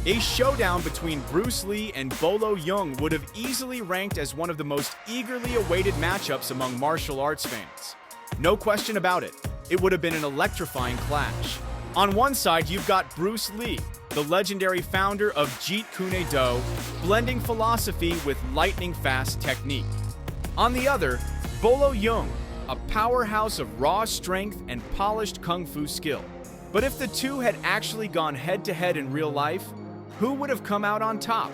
A showdown between Bruce Lee and Bolo Yeung would have easily ranked as one of the most eagerly awaited matchups among martial arts fans. No question about it, it would have been an electrifying clash. On one side, you've got Bruce Lee, the legendary founder of Jeet Kune Do, blending philosophy with lightning-fast technique. On the other, Bolo Yeung, a powerhouse of raw strength and polished kung fu skill. But if the two had actually gone head-to-head in real life, who would have come out on top?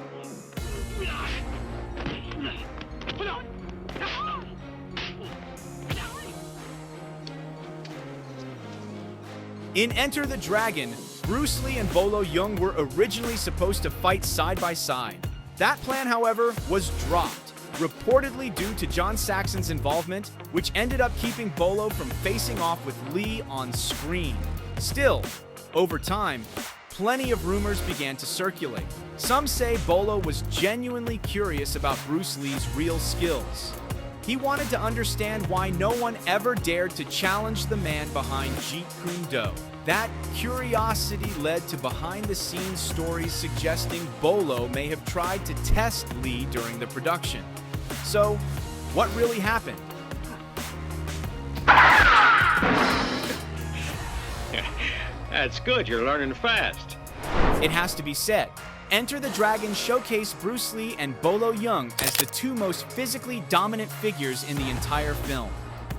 In Enter the Dragon, Bruce Lee and Bolo Yeung were originally supposed to fight side by side. That plan, however, was dropped, reportedly due to John Saxon's involvement, which ended up keeping Bolo from facing off with Lee on screen. Still, over time, plenty of rumors began to circulate. Some say Bolo was genuinely curious about Bruce Lee's real skills. He wanted to understand why no one ever dared to challenge the man behind Jeet Kune Do. That curiosity led to behind-the-scenes stories suggesting Bolo may have tried to test Lee during the production. So, what really happened? That's good, you're learning fast. It has to be said, Enter the Dragon showcased Bruce Lee and Bolo Yeung as the two most physically dominant figures in the entire film.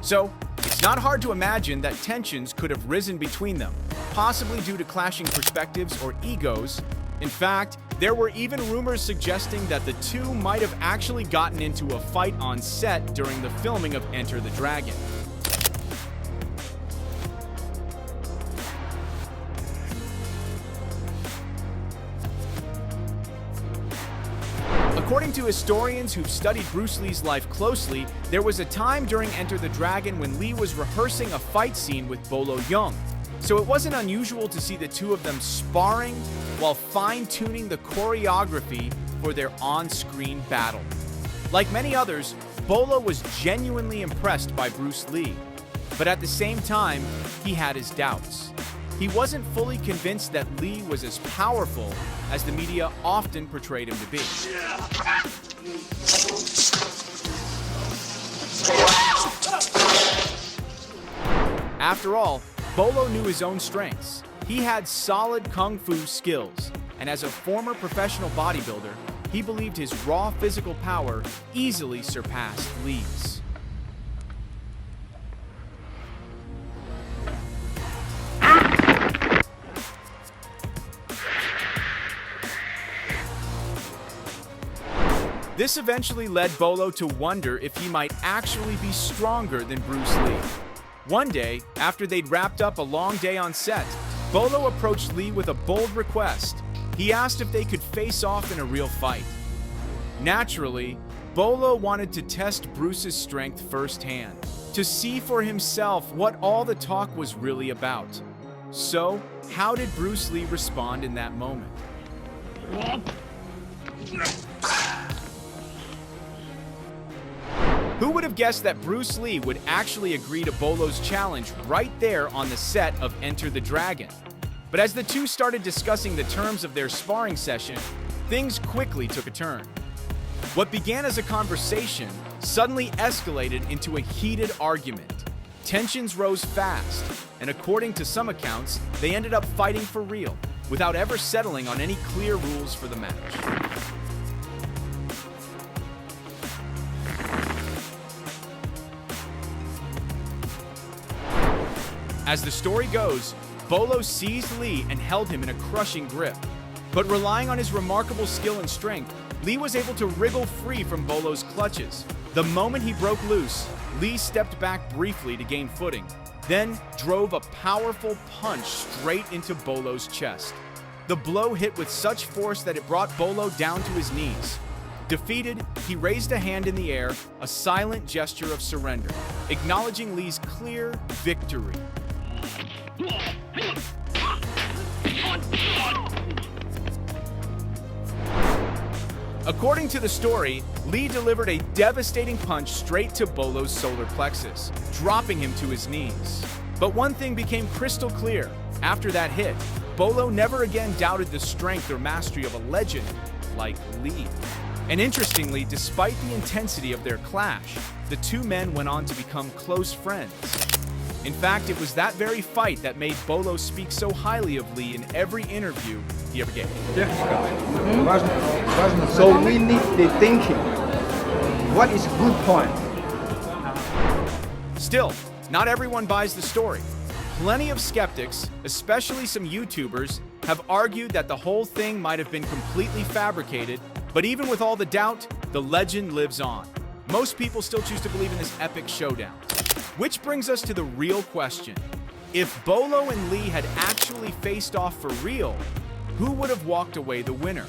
So, it's not hard to imagine that tensions could have risen between them, possibly due to clashing perspectives or egos. In fact, there were even rumors suggesting that the two might have actually gotten into a fight on set during the filming of Enter the Dragon. According to historians who've studied Bruce Lee's life closely, there was a time during Enter the Dragon when Lee was rehearsing a fight scene with Bolo Yeung. So it wasn't unusual to see the two of them sparring while fine-tuning the choreography for their on-screen battle. Like many others, Bolo was genuinely impressed by Bruce Lee, but at the same time, he had his doubts. He wasn't fully convinced that Lee was as powerful as the media often portrayed him to be. After all, Bolo knew his own strengths. He had solid kung fu skills, and as a former professional bodybuilder, he believed his raw physical power easily surpassed Lee's. This eventually led Bolo to wonder if he might actually be stronger than Bruce Lee. One day, after they'd wrapped up a long day on set, Bolo approached Lee with a bold request. He asked if they could face off in a real fight. Naturally, Bolo wanted to test Bruce's strength firsthand, to see for himself what all the talk was really about. So, how did Bruce Lee respond in that moment? Who would have guessed that Bruce Lee would actually agree to Bolo's challenge right there on the set of Enter the Dragon? But as the two started discussing the terms of their sparring session, things quickly took a turn. What began as a conversation suddenly escalated into a heated argument. Tensions rose fast, and according to some accounts, they ended up fighting for real, without ever settling on any clear rules for the match. As the story goes, Bolo seized Lee and held him in a crushing grip. But relying on his remarkable skill and strength, Lee was able to wriggle free from Bolo's clutches. The moment he broke loose, Lee stepped back briefly to gain footing, then drove a powerful punch straight into Bolo's chest. The blow hit with such force that it brought Bolo down to his knees. Defeated, he raised a hand in the air, a silent gesture of surrender, acknowledging Lee's clear victory. According to the story, Lee delivered a devastating punch straight to Bolo's solar plexus, dropping him to his knees. But one thing became crystal clear. After that hit, Bolo never again doubted the strength or mastery of a legend like Lee. And interestingly, despite the intensity of their clash, the two men went on to become close friends. In fact, it was that very fight that made Bolo speak so highly of Lee in every interview he ever gave. So we need the thinking. What is good point? Still, not everyone buys the story. Plenty of skeptics, especially some YouTubers, have argued that the whole thing might have been completely fabricated, but even with all the doubt, the legend lives on. Most people still choose to believe in this epic showdown. Which brings us to the real question. If Bolo and Lee had actually faced off for real, who would have walked away the winner?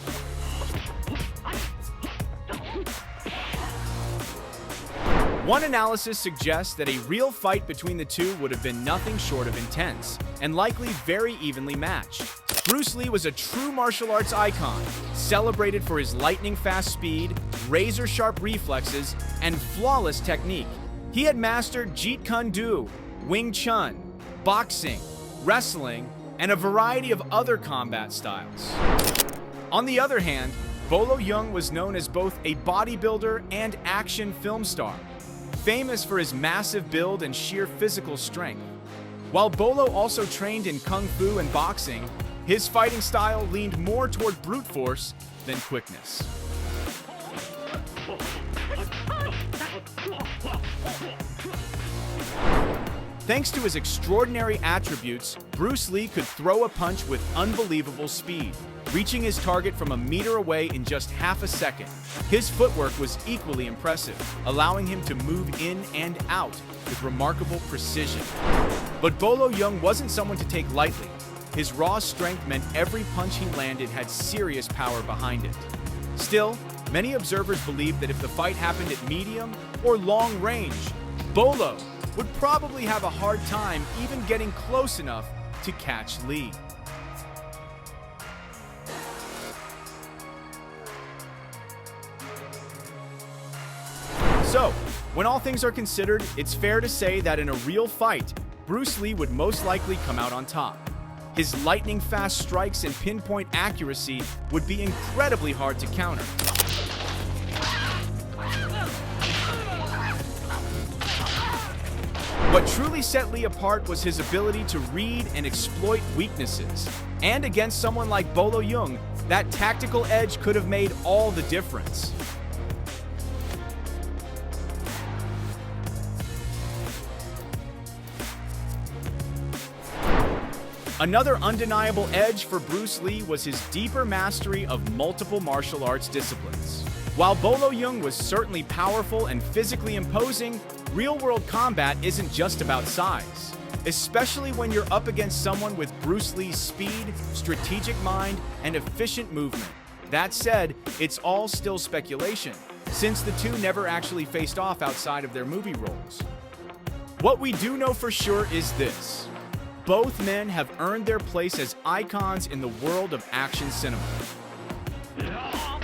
One analysis suggests that a real fight between the two would have been nothing short of intense, and likely very evenly matched. Bruce Lee was a true martial arts icon, celebrated for his lightning-fast speed, razor-sharp reflexes, and flawless technique. He had mastered Jeet Kune Do, Wing Chun, boxing, wrestling, and a variety of other combat styles. On the other hand, Bolo Yeung was known as both a bodybuilder and action film star, famous for his massive build and sheer physical strength. While Bolo also trained in kung fu and boxing, his fighting style leaned more toward brute force than quickness. Thanks to his extraordinary attributes, Bruce Lee could throw a punch with unbelievable speed, reaching his target from a meter away in just half a second. His footwork was equally impressive, allowing him to move in and out with remarkable precision. But Bolo Yeung wasn't someone to take lightly. His raw strength meant every punch he landed had serious power behind it. Still, many observers believed that if the fight happened at medium or long range, Bolo would probably have a hard time even getting close enough to catch Lee. So, when all things are considered, it's fair to say that in a real fight, Bruce Lee would most likely come out on top. His lightning-fast strikes and pinpoint accuracy would be incredibly hard to counter. What truly set Lee apart was his ability to read and exploit weaknesses. And against someone like Bolo Yeung, that tactical edge could have made all the difference. Another undeniable edge for Bruce Lee was his deeper mastery of multiple martial arts disciplines. While Bolo Yeung was certainly powerful and physically imposing, real-world combat isn't just about size, especially when you're up against someone with Bruce Lee's speed, strategic mind, and efficient movement. That said, it's all still speculation, since the two never actually faced off outside of their movie roles. What we do know for sure is this: both men have earned their place as icons in the world of action cinema. Yeah.